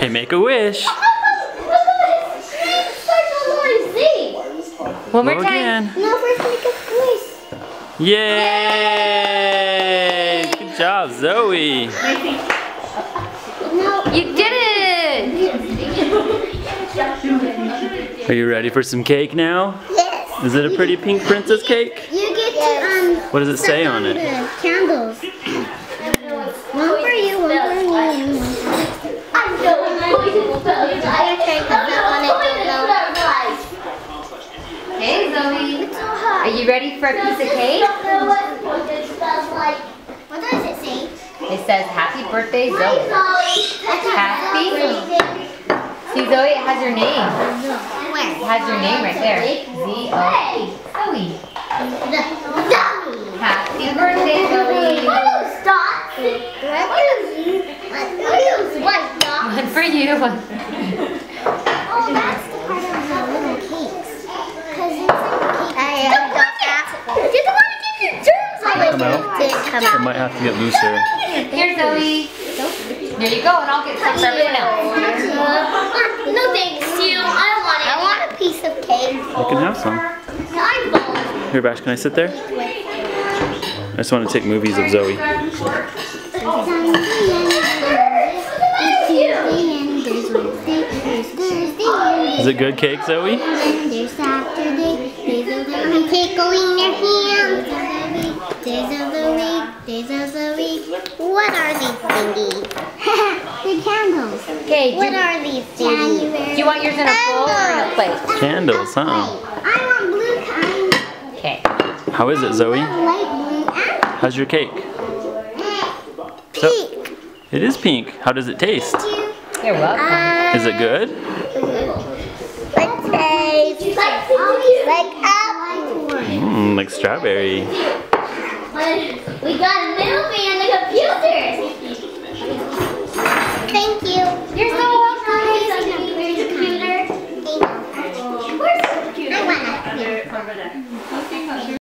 Okay, make a wish. One more Go time. again. No, first make a wish. Yay! Good job, Zoe. No. You did it! Are you ready for some cake now? Yes. Is it a pretty pink princess cake? You get to What does it say on it? the candles. One for you, one for me, and one for you. Hey Zoe, are you ready for a piece of cake? What does it say? It says happy birthday Zoe. Happy? See Zoe, it has your name. Where? It has your name right there. Z-O-E. Zoe. Happy birthday Zoe. One for you. Oh, that's the part of the little cakes. Because you're the one who keeps your germs on Come out. Did it come It out? might have to get looser. Here Zoe. There you go, and I'll get some for everyone else. No thanks, you. I want a piece of cake. You can have some. Here, Bash, can I sit there? I just want to take movies of Zoe. Is it good cake, Zoe? There's Saturday, days of the week, tickling their hands. Days of the week, days of the week. What are these thingies? The candles. Okay, What are these thingies? do you want yours in a bowl or in a plate? Candles, huh? I want blue kind. Okay. How is it, Zoe? Light blue and How's your cake? pink. It is pink. How does it taste? You're welcome. Is it good? Like taste. Like apple. Mmm, like strawberry. We got a movie on the computer.